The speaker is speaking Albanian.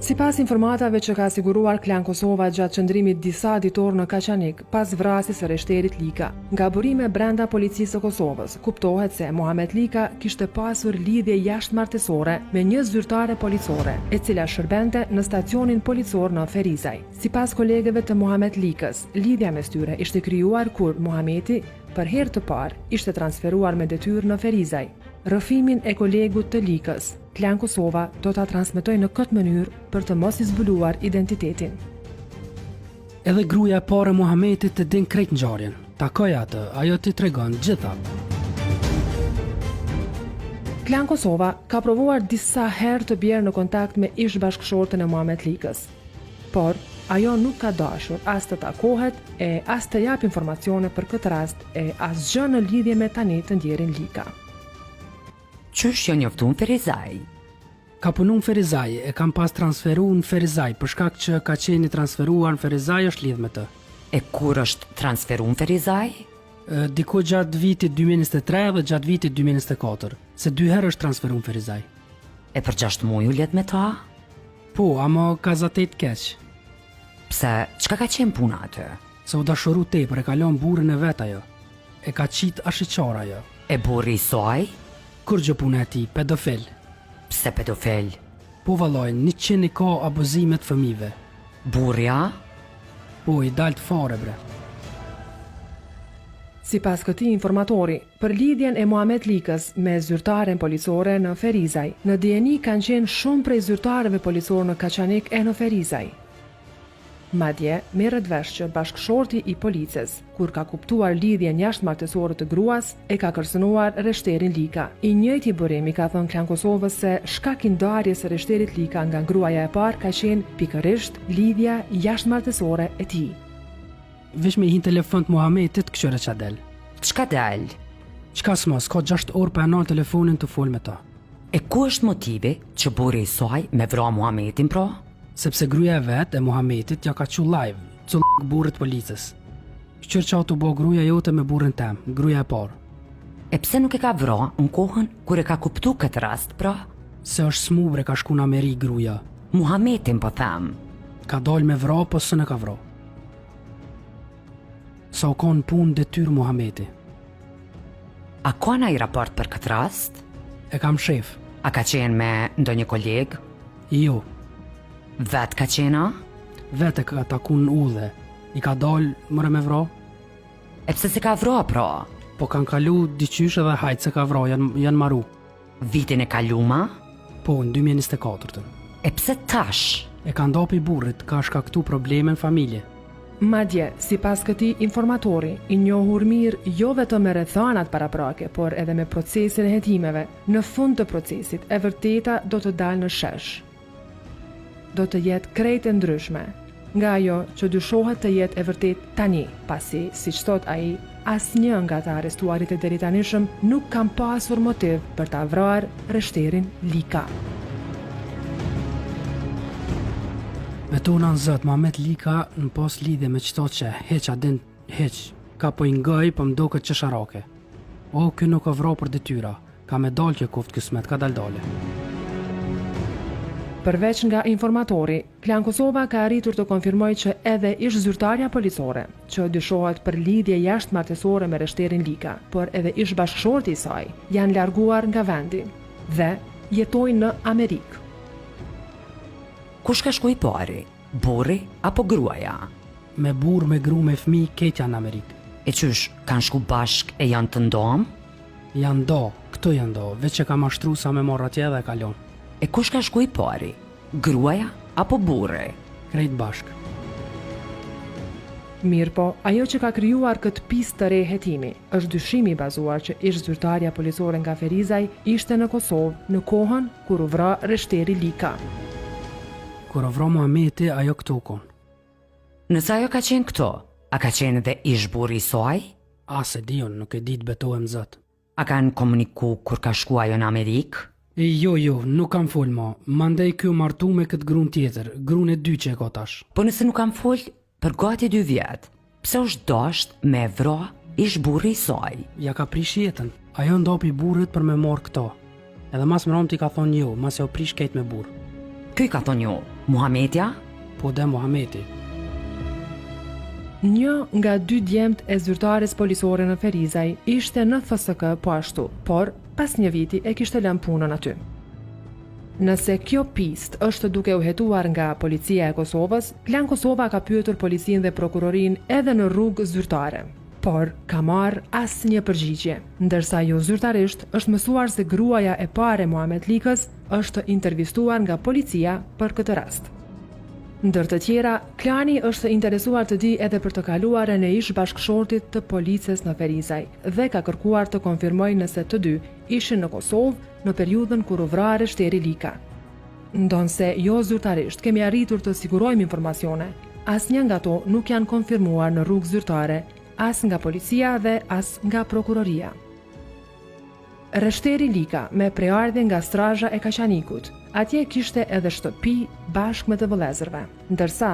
Sipas informatave që ka siguruar Klan Kosova gjatë qëndrimit disa ditor në Kaçanik pas vrasjes së reshterit Lika, nga burime brenda policisë së Kosovës, kuptohet se Muhamet Lika kishte pasur lidhje jashtëmartësore me një zyrtare policore, e cila shërbente në stacionin policor në Ferizaj. Sipas kolegeve të Muhamet Likës, lidhja mes tyre ishte krijuar kur Muhameti për herë të parë ishte transferuar me detyrë në Ferizaj. Rrëfimin e kolegut të Likës, Klan Kosova do ta transmetoj në këtë mënyrë për të mos i zbuluar identitetin. Edhe gruaja e parë e Muhametit të din krejt ngjarjen. Takoj atë, ajo t'i tregon gjitha. Klan Kosova ka provuar disa herë të bjerë në kontakt me ish bashkëshortën e Muhamet Likës, por ajo nuk ka dashur as të takohet e as të jap informacione për këtë rast e asgjë në lidhje me tani të ndjerin Lika. Qysh jo njoftu në Ferizaj? Ka punu në Ferizaj, e kam pas transferu në Ferizaj, për shkak që ka qeni transferuar në Ferizaj është lidh me të. E kur është transferu në Ferizaj? Diko gjatë vitit 2023 dhe gjatë vitit 2024, se 2 herë është transferu në Ferizaj. E për 6 muaj u let me ta? Po, ama ka zatet keq. Pse, çka ka qenë puna aty? Se u dashuru tepër, e kalon burrin e vet ajo. E ka qit ashiqar ajo. E burri i saj? Kur gjë puna e tij, pedofil. Pse pedofil? Po vallaj, 100 i ka abuzimet fëmijëve. Burja? Po, i dalt fare bre. Sipas këtij informatori, për lidhjen e Muhamet Likës me zyrtaren policore në Ferizaj, në DNI kanë qenë shumë prej zyrtarëve policor në Kaçanik e në Ferizaj. Madje merret vesh që bashkëshorti i policës, kur ka kuptuar lidhjen jashtëmartësore të gruas, e ka kërcënuar reshterin Lika. I njëjti burim i ka thënë Klan Kosovës se shkak i ndarjes së reshterit Lika nga gruaja e parë ka qenë pikërisht lidhja jashtëmartësore e tij. Vesh me i hin telefon të Muhametit, këshore qa del. Çka del? Qka s'mos, ka 6 orë për anon telefonin të fol me ta. E ku është motivi që burri i saj me vra Muhametin pro? Sepse gruaja e vet e Muhametit ja ka qu live, cullak burrit policës. Qërë qa të bo gruaja jote me burrin tem, gruaja e parë. E pse nuk e ka vra në kohën kur e ka kuptu këtë rast, pra? Se është smubre ka shku në Ameri gruaja. Muhametin po them. Ka dal me vra, po së në ka vra. Sa u konë punë detyr Muhameti. A ka na i raport për këtë rast? E kam shef. A ka qenë me ndonjë koleg? Jo. Vet ka qena? Vete ka takun udhe. I ka dal mëre me vra? E pse se ka vra pra? Po kanë kalu diqysh edhe hajtë se ka vra, janë maru. Vitin e kaluma? Po, në 2024. E pse tash? E ka ndapi burrit, ka shkaktu probleme në familje. Madje, sipas këtij informatori, i njohur mirë jo vetëm me rrethanat paraprake, por edhe me procesin e hetimeve, në fund të procesit, e vërteta do të dalë në shesh. Do të jetë krejt e ndryshme, nga ajo që dyshohet të jetë e vërtet tani, pasi, siç thot ai, asnjë nga të arrestuarit e deritanishëm nuk kam pasur motiv për ta vrarë reshterin Lika. Me tona në zët, Muhamet Lika në pas lidhje me qëto që heq adin heq, ka po i ngaj për mdo këtë qesharake. O, kjo nuk ka vra për detyra, ka me dal që kuft kësmet, ka dal dale. Përveç nga informatori, Klan Kosova ka arritur të konfirmoj që edhe ish zyrtarja policore, që dyshohet për lidhje jashtëmartësore me reshterin Lika, por edhe ish bashkëshorti i saj, janë larguar nga vendi dhe jetojnë në Amerikë. Kush ka shku i pari? Burri apo gruaja? Me burr, me gru, me fmi, ketë janë në Amerikë. E qysh, kanë shku bashk e janë të ndom? Janë do, këto janë do, veç që ka mashtru sa me morra tje dhe kalon. E kush ka shku i pari? Gruaja apo burri? Krejt bashk. Mirë po, ajo që ka krijuar këtë pistë të re hetimi, është dyshimi i bazuar që ish zyrtarja policore nga Ferizaj ishte në Kosovë në kohën kur u vra reshteri Lika. Kur vra Muhameti, ajo këtu konë. Nëse ajo ka qenë këto, a ka qenë edhe ish burri i saj? Ase dion, nuk e ditë betohem zët. A kanë komuniku kur ka shku ajo në Amerikë? Jo, nuk kam fol ma. Mandej kjo martu me këtë grun tjetër, grun e 2 që e ka tash. Po nëse nuk kam fol për gati 2 vjet, pse është dasht me vra ish burri i saj? Ja ka prish jetën. Ajo ndopi burrit për me marr këto. Edhe mas më rom ti ka thonë jo, mas e o prish kejt me burr. Ky ka thonë ju, Muhamedja? Po dhe Muhameti. Një nga 2 djemt e zyrtares policore në Ferizaj ishte në FSK po ashtu, por pas një viti e kishte lënë punën aty. Nëse kjo pist është duke u hetuar nga policia e Kosovës, Klan Kosova ka pyetur policinë dhe prokurorin edhe në rrugë zyrtare, por ka marrë asnjë përgjigje, ndërsa jo zyrtarisht është mësuar se gruaja e parë e Muhamet Likës është intervistuar nga policia për këtë rast. Ndër të tjera, klani është interesuar të di edhe për të kaluarën e ish bashkëshortit të policës në Ferizaj dhe ka kërkuar të konfirmojë nëse të dy ishin në Kosovë në periudhën kur u vra Reshteri Lika. Ndonse jo zyrtarisht kemi arritur të sigurojmë informacione, asnjë nga to nuk janë konfirmuar në rrugë zyrtare, as nga policia dhe as nga prokuroria. Reshteri Lika me preardhje nga strazha e Kaqanikut, atje kishte edhe shtëpi bashkë me të vëllezërve, ndërsa